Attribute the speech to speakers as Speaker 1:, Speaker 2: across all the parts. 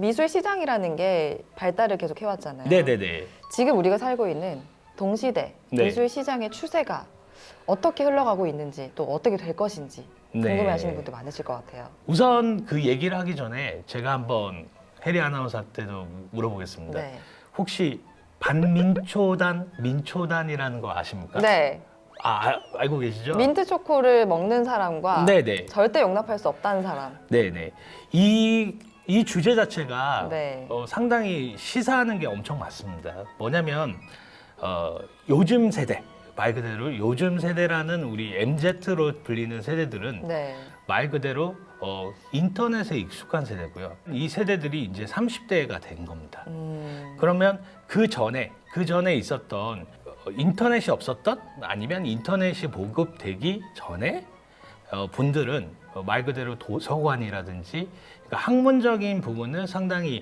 Speaker 1: 미술 시장이라는 게 발달을 계속 해왔잖아요.
Speaker 2: 네네네.
Speaker 1: 지금 우리가 살고 있는 동시대
Speaker 2: 네.
Speaker 1: 미술 시장의 추세가 어떻게 흘러가고 있는지 또 어떻게 될 것인지 궁금해하시는 분도 많으실 것 같아요.
Speaker 2: 우선 그 얘기를 하기 전에 제가 한번 혜리 아나운서 때도 물어보겠습니다.
Speaker 1: 네.
Speaker 2: 혹시 반민초단, 민초단이라는 거 아십니까?
Speaker 1: 네.
Speaker 2: 알고 계시죠?
Speaker 1: 민트 초코를 먹는 사람과
Speaker 2: 네네.
Speaker 1: 절대 용납할 수 없다는 사람.
Speaker 2: 네네. 이 주제 자체가
Speaker 1: 네.
Speaker 2: 상당히 시사하는 게 엄청 많습니다. 뭐냐면 요즘 세대, 말 그대로 요즘 세대라는 우리 MZ로 불리는 세대들은
Speaker 1: 네.
Speaker 2: 말 그대로 인터넷에 익숙한 세대고요. 이 세대들이 이제 30대가 된 겁니다. 그러면 그 전에 있었던 인터넷이 없었던 아니면 인터넷이 보급되기 전에 분들은 말 그대로 도서관이라든지 그러니까 학문적인 부분을 상당히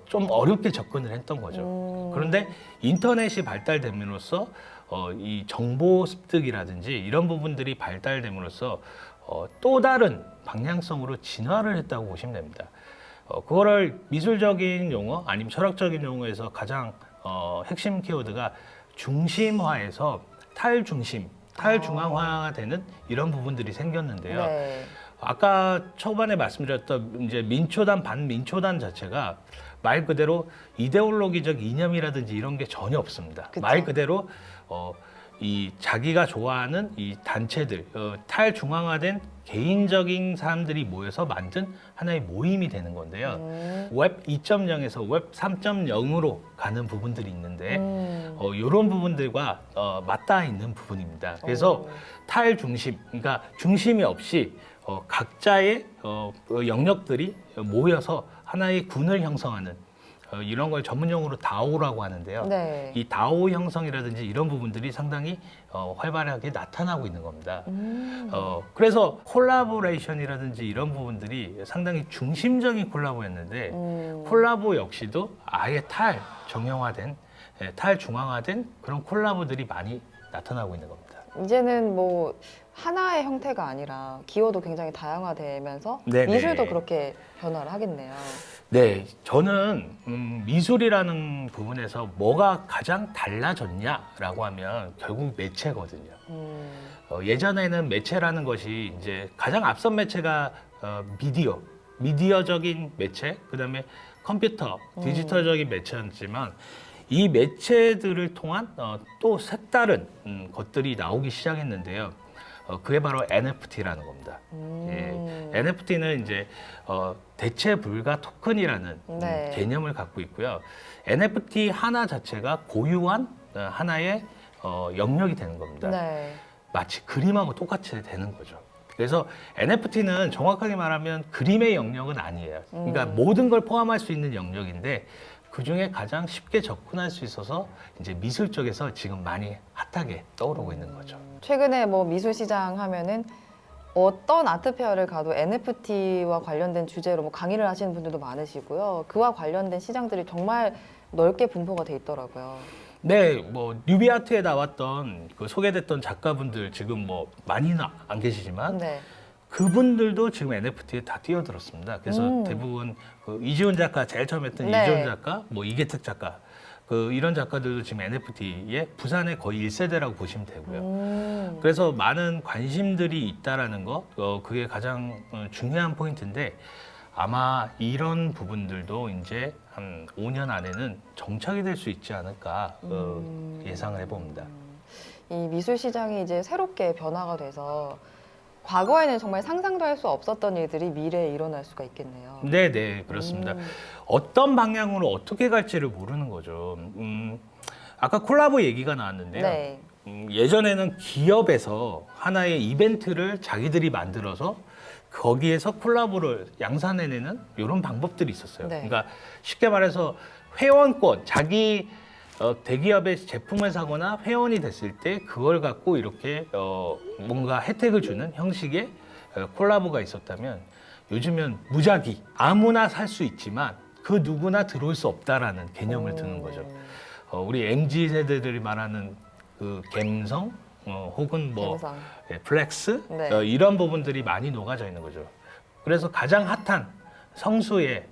Speaker 2: 좀 어렵게 접근을 했던 거죠. 그런데 인터넷이 발달됨으로써 이 정보 습득이라든지 이런 부분들이 발달됨으로써 또 다른 방향성으로 진화를 했다고 보시면 됩니다. 그거를 미술적인 용어 아니면 철학적인 용어에서 가장 핵심 키워드가 중심화에서 탈중심, 탈중앙화가 되는 이런 부분들이 생겼는데요.
Speaker 1: 네.
Speaker 2: 아까 초반에 말씀드렸던 이제 민초단, 반민초단 자체가 말 그대로 이데올로기적 이념이라든지 이런 게 전혀 없습니다.
Speaker 1: 그쵸.
Speaker 2: 말 그대로 이 자기가 좋아하는 이 단체들, 탈중앙화된 개인적인 사람들이 모여서 만든 하나의 모임이 되는 건데요. 웹 2.0에서 웹 3.0으로 가는 부분들이 있는데 이런 부분들과 맞닿아 있는 부분입니다. 그래서 탈중심, 그러니까 중심이 없이 각자의 영역들이 모여서 하나의 군을 형성하는 이런 걸 전문용어로 다오라고 하는데요.
Speaker 1: 네.
Speaker 2: 이 다오 형성이라든지 이런 부분들이 상당히 활발하게 나타나고 있는 겁니다. 그래서 콜라보레이션이라든지 이런 부분들이 상당히 중심적인 콜라보였는데 콜라보 역시도 아예 탈정형화된, 탈중앙화된 그런 콜라보들이 많이 나타나고 있는 겁니다.
Speaker 1: 이제는 뭐 하나의 형태가 아니라 기호도 굉장히 다양화되면서
Speaker 2: 네네.
Speaker 1: 미술도 그렇게 변화를 하겠네요.
Speaker 2: 네, 저는 미술이라는 부분에서 뭐가 가장 달라졌냐라고 하면 결국 매체거든요. 예전에는 매체라는 것이 이제 가장 앞선 매체가 미디어적인 매체, 그다음에 컴퓨터, 디지털적인 매체였지만 이 매체들을 통한 또 색다른 것들이 나오기 시작했는데요. 그게 바로 NFT라는 겁니다. 예, NFT는 이제 대체 불가 토큰이라는
Speaker 1: 네.
Speaker 2: 개념을 갖고 있고요. NFT 하나 자체가 고유한 하나의 영역이 되는 겁니다.
Speaker 1: 네.
Speaker 2: 마치 그림하고 똑같이 되는 거죠. 그래서 NFT는 정확하게 말하면 그림의 영역은 아니에요. 그러니까 모든 걸 포함할 수 있는 영역인데 그 중에 가장 쉽게 접근할 수 있어서 이제 미술 쪽에서 지금 많이 핫하게 떠오르고 있는 거죠.
Speaker 1: 최근에 뭐 미술 시장 하면은 어떤 아트 페어를 가도 NFT와 관련된 주제로 뭐 강의를 하시는 분들도 많으시고요. 그와 관련된 시장들이 정말 넓게 분포가 돼 있더라고요.
Speaker 2: 네, 뭐 뉴비아트에 나왔던 그 소개됐던 작가분들 지금 뭐 많이는 안 계시지만
Speaker 1: 네.
Speaker 2: 그분들도 지금 NFT에 다 뛰어들었습니다. 그래서 대부분 그 이지훈 작가 제일 처음 했던
Speaker 1: 네.
Speaker 2: 이지훈 작가, 뭐 이계특 작가 이런 작가들도 지금 NFT에 부산의 거의 1세대라고 보시면 되고요. 그래서 많은 관심들이 있다라는 거, 그게 가장 중요한 포인트인데 아마 이런 부분들도 이제 한 5년 안에는 정착이 될 수 있지 않을까 예상을 해봅니다.
Speaker 1: 이 미술 시장이 이제 새롭게 변화가 돼서 과거에는 정말 상상도 할 수 없었던 일들이 미래에 일어날 수가 있겠네요.
Speaker 2: 네, 그렇습니다. 어떤 방향으로 어떻게 갈지를 모르는 거죠. 아까 콜라보 얘기가 나왔는데요.
Speaker 1: 네.
Speaker 2: 예전에는 기업에서 하나의 이벤트를 자기들이 만들어서 거기에서 콜라보를 양산해내는 이런 방법들이 있었어요.
Speaker 1: 네.
Speaker 2: 그러니까 쉽게 말해서 회원권, 자기 대기업의 제품을 사거나 회원이 됐을 때 그걸 갖고 이렇게 뭔가 혜택을 주는 형식의 콜라보가 있었다면 요즘은 무작위 아무나 살 수 있지만 그 누구나 들어올 수 없다라는 개념을 드는 거죠. 우리 MZ 세대들이 말하는 그 갬성 혹은 뭐
Speaker 1: 갬성.
Speaker 2: 플렉스
Speaker 1: 네.
Speaker 2: 이런 부분들이 많이 녹아져 있는 거죠. 그래서 가장 핫한 성수의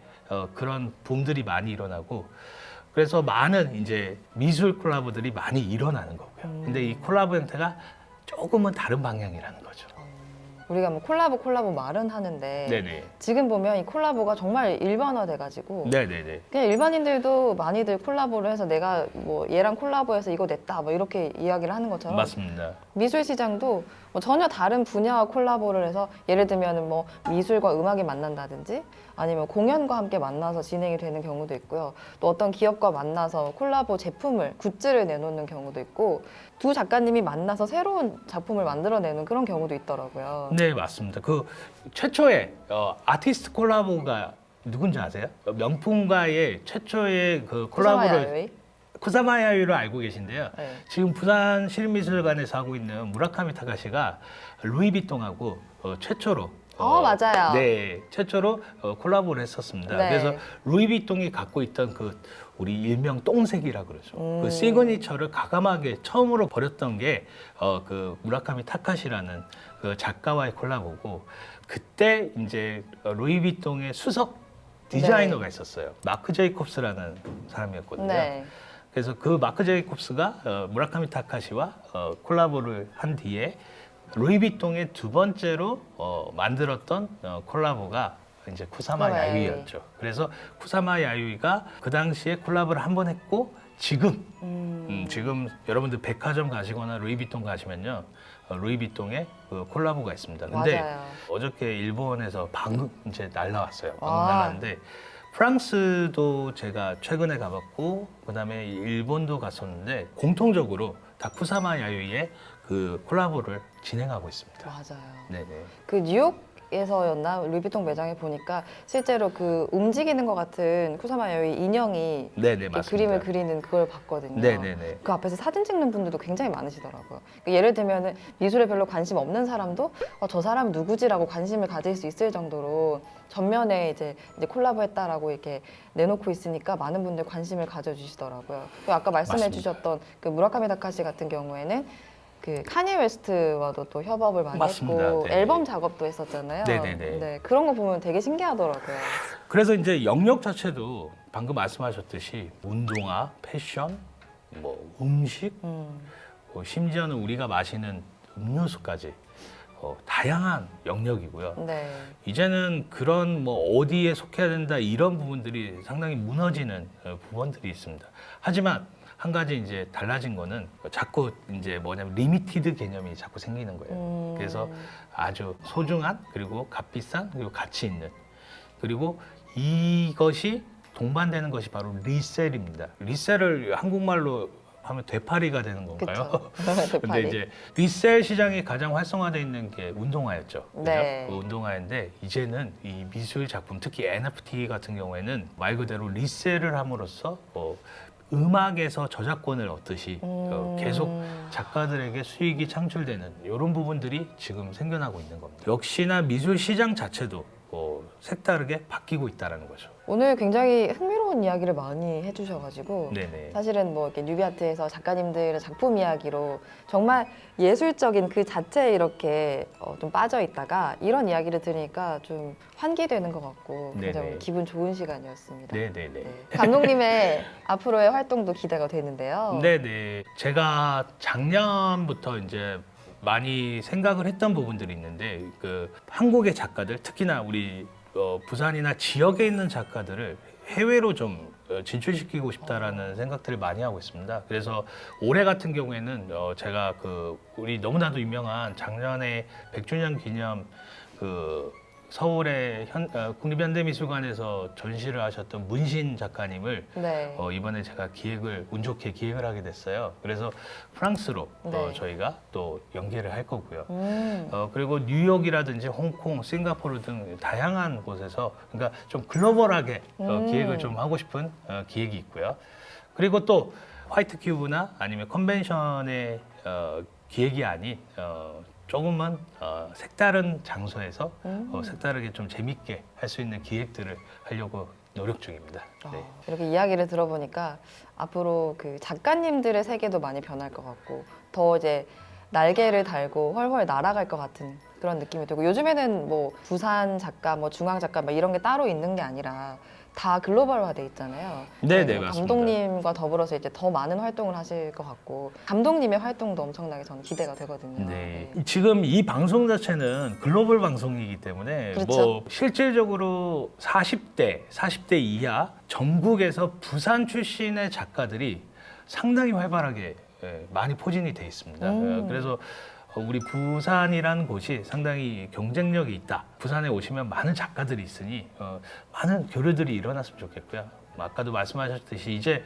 Speaker 2: 그런 붐들이 많이 일어나고 그래서 많은 이제 미술 콜라보들이 많이 일어나는 거고요. 근데 이 콜라보 형태가 조금은 다른 방향이라는 거죠.
Speaker 1: 우리가 뭐 콜라보 말은 하는데
Speaker 2: 네네.
Speaker 1: 지금 보면 이 콜라보가 정말 일반화돼가지고
Speaker 2: 네네네.
Speaker 1: 그냥 일반인들도 많이들 콜라보를 해서 내가 뭐 얘랑 콜라보해서 이거 냈다 뭐 이렇게 이야기를 하는 것처럼
Speaker 2: 맞습니다.
Speaker 1: 미술 시장도 뭐 전혀 다른 분야와 콜라보를 해서 예를 들면 뭐 미술과 음악이 만난다든지 아니면 공연과 함께 만나서 진행이 되는 경우도 있고요. 또 어떤 기업과 만나서 콜라보 제품을 굿즈를 내놓는 경우도 있고 두 작가님이 만나서 새로운 작품을 만들어내는 그런 경우도 있더라고요.
Speaker 2: 네, 맞습니다. 그 최초의 아티스트 콜라보가 누군지 아세요? 명품과의 최초의 그
Speaker 1: 쿠사마
Speaker 2: 콜라보를
Speaker 1: 야요이?
Speaker 2: 쿠사마 야유를 알고 계신데요.
Speaker 1: 네.
Speaker 2: 지금 부산 시립미술관에서 하고 있는 무라카미 타카시가 루이비통하고 최초로
Speaker 1: 맞아요.
Speaker 2: 네, 최초로 콜라보를 했었습니다.
Speaker 1: 네.
Speaker 2: 그래서 루이비통이 갖고 있던 그 우리 일명 똥색이라 그러죠. 그 시그니처를 가감하게 처음으로 벌였던 게 그 무라카미 타카시라는 그 작가와의 콜라보고 그때 이제 루이비통의 수석 디자이너가 있었어요. 마크 제이콥스라는 사람이었거든요.
Speaker 1: 네.
Speaker 2: 그래서 그 마크 제이콥스가 무라카미 타카시와 콜라보를 한 뒤에 루이비통의 두 번째로 만들었던 콜라보가 이제 쿠사마
Speaker 1: 쿠사마
Speaker 2: 야유이였죠. 그래서 쿠사마 야유이가 그 당시에 콜라보를 한 번 했고 지금 여러분들 백화점 가시거나 루이비통 가시면요. 루이비통에 그 콜라보가 있습니다. 근데
Speaker 1: 맞아요.
Speaker 2: 어저께 일본에서 방금 이제 날라왔어요. 방금
Speaker 1: 와.
Speaker 2: 날라왔는데 프랑스도 제가 최근에 가봤고 그다음에 일본도 갔었는데 공통적으로 다 쿠사마 야유이의 그 콜라보를 진행하고 있습니다.
Speaker 1: 맞아요.
Speaker 2: 네네.
Speaker 1: 그 뉴욕에서였나 루이비통 매장에 보니까 실제로 그 움직이는 것 같은 쿠사마 야요이 인형이
Speaker 2: 네네
Speaker 1: 이렇게
Speaker 2: 맞습니다.
Speaker 1: 그림을 그리는 그걸 봤거든요.
Speaker 2: 네네네.
Speaker 1: 그 앞에서 사진 찍는 분들도 굉장히 많으시더라고요. 그러니까 예를 들면 미술에 별로 관심 없는 사람도 저 사람 누구지라고 관심을 가질 수 있을 정도로 전면에 이제 콜라보했다라고 이렇게 내놓고 있으니까 많은 분들 관심을 가져주시더라고요. 그리고 아까 말씀해주셨던 그 무라카미 다카시 같은 경우에는 그 카니 웨스트와도 또 협업을 많이
Speaker 2: 맞습니다.
Speaker 1: 했고
Speaker 2: 네네.
Speaker 1: 앨범 작업도 했었잖아요.
Speaker 2: 네네네.
Speaker 1: 네, 그런 거 보면 되게 신기하더라고요.
Speaker 2: 그래서 이제 영역 자체도 방금 말씀하셨듯이 운동화, 패션, 뭐 음식, 심지어는 우리가 마시는 음료수까지 다양한 영역이고요.
Speaker 1: 네.
Speaker 2: 이제는 그런 뭐 어디에 속해야 된다 이런 부분들이 상당히 무너지는 부분들이 있습니다. 하지만 한 가지 이제 달라진 거는 자꾸 이제 뭐냐면 리미티드 개념이 자꾸 생기는 거예요. 그래서 아주 소중한 그리고 값비싼 그리고 가치 있는 그리고 이것이 동반되는 것이 바로 리셀입니다. 리셀을 한국말로 하면 되팔이가 되는 건가요?
Speaker 1: 그쵸.
Speaker 2: 근데 이제 리셀 시장이 가장 활성화되어 있는 게 운동화였죠. 그죠?
Speaker 1: 네.
Speaker 2: 그 운동화인데 이제는 이 미술 작품, 특히 NFT 같은 경우에는 말 그대로 리셀을 함으로써 음악에서 저작권을 얻듯이 계속 작가들에게 수익이 창출되는 이런 부분들이 지금 생겨나고 있는 겁니다. 역시나 미술 시장 자체도 색다르게 바뀌고 있다는 거죠.
Speaker 1: 오늘 굉장히 흥미로운 이야기를 많이 해주셔가지고
Speaker 2: 네네.
Speaker 1: 사실은 뭐 이렇게 뉴비아트에서 작가님들의 작품 이야기로 정말 예술적인 그 자체에 이렇게 좀 빠져 있다가 이런 이야기를 들으니까 좀 환기되는 것 같고 굉장히
Speaker 2: 네네.
Speaker 1: 기분 좋은 시간이었습니다.
Speaker 2: 네네네.
Speaker 1: 네. 감독님의 앞으로의 활동도 기대가 되는데요.
Speaker 2: 네네. 제가 작년부터 이제 많이 생각을 했던 부분들이 있는데 그 한국의 작가들 특히나 우리 부산이나 지역에 있는 작가들을 해외로 좀 진출시키고 싶다라는 생각들을 많이 하고 있습니다. 그래서 올해 같은 경우에는 제가 그 우리 너무나도 유명한 작년에 100주년 기념 그 서울의 국립현대미술관에서 전시를 하셨던 문신 작가님을
Speaker 1: 네.
Speaker 2: 이번에 제가 운 좋게 기획을 하게 됐어요. 그래서 프랑스로
Speaker 1: 네.
Speaker 2: 저희가 또 연계를 할 거고요. 그리고 뉴욕이라든지 홍콩, 싱가포르 등 다양한 곳에서 그러니까 좀 글로벌하게 기획을 좀 하고 싶은 기획이 있고요. 그리고 또 화이트 큐브나 아니면 컨벤션의 기획이 아닌 조금은 색다른 장소에서 색다르게 좀 재밌게 할 수 있는 기획들을 하려고 노력 중입니다. 네.
Speaker 1: 이렇게 이야기를 들어보니까 앞으로 그 작가님들의 세계도 많이 변할 것 같고 더 이제 날개를 달고 훨훨 날아갈 것 같은 그런 느낌이 들고 요즘에는 뭐 부산 작가, 뭐 중앙 작가 뭐 이런 게 따로 있는 게 아니라 다 글로벌화돼 있잖아요.
Speaker 2: 네,
Speaker 1: 뭐
Speaker 2: 맞습니다.
Speaker 1: 감독님과 더불어서 이제 더 많은 활동을 하실 것 같고 감독님의 활동도 엄청나게 저는 기대가 되거든요.
Speaker 2: 네.
Speaker 1: 네.
Speaker 2: 지금 이 방송 자체는 글로벌 방송이기 때문에
Speaker 1: 그렇죠.
Speaker 2: 뭐 실질적으로 40대 이하 전국에서 부산 출신의 작가들이 상당히 활발하게 많이 포진이 돼 있습니다. 그래서 우리 부산이라는 곳이 상당히 경쟁력이 있다. 부산에 오시면 많은 작가들이 있으니 많은 교류들이 일어났으면 좋겠고요. 아까도 말씀하셨듯이 이제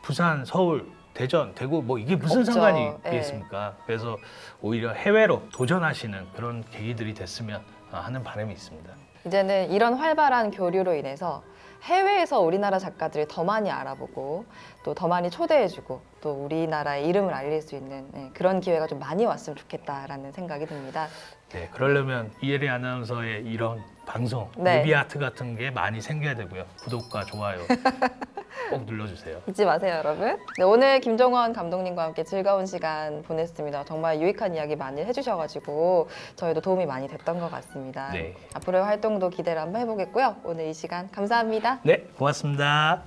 Speaker 2: 부산, 서울, 대전, 대구 뭐 이게 무슨
Speaker 1: 없죠.
Speaker 2: 상관이
Speaker 1: 예.
Speaker 2: 있겠습니까? 그래서 오히려 해외로 도전하시는 그런 계기들이 됐으면 하는 바람이 있습니다.
Speaker 1: 이제는 이런 활발한 교류로 인해서 해외에서 우리나라 작가들이 더 많이 알아보고 또 더 많이 초대해주고 또 우리나라의 이름을 알릴 수 있는 그런 기회가 좀 많이 왔으면 좋겠다라는 생각이 듭니다.
Speaker 2: 네, 그러려면 이혜리 아나운서의 이런 방송,
Speaker 1: 네.
Speaker 2: 뮤비아트 같은 게 많이 생겨야 되고요. 구독과 좋아요 꼭 눌러주세요.
Speaker 1: 잊지 마세요, 여러분. 네, 오늘 김종원 감독님과 함께 즐거운 시간 보냈습니다. 정말 유익한 이야기 많이 해주셔가지고 저희도 도움이 많이 됐던 것 같습니다.
Speaker 2: 네.
Speaker 1: 앞으로의 활동도 기대를 한번 해보겠고요. 오늘 이 시간 감사합니다.
Speaker 2: 네, 고맙습니다.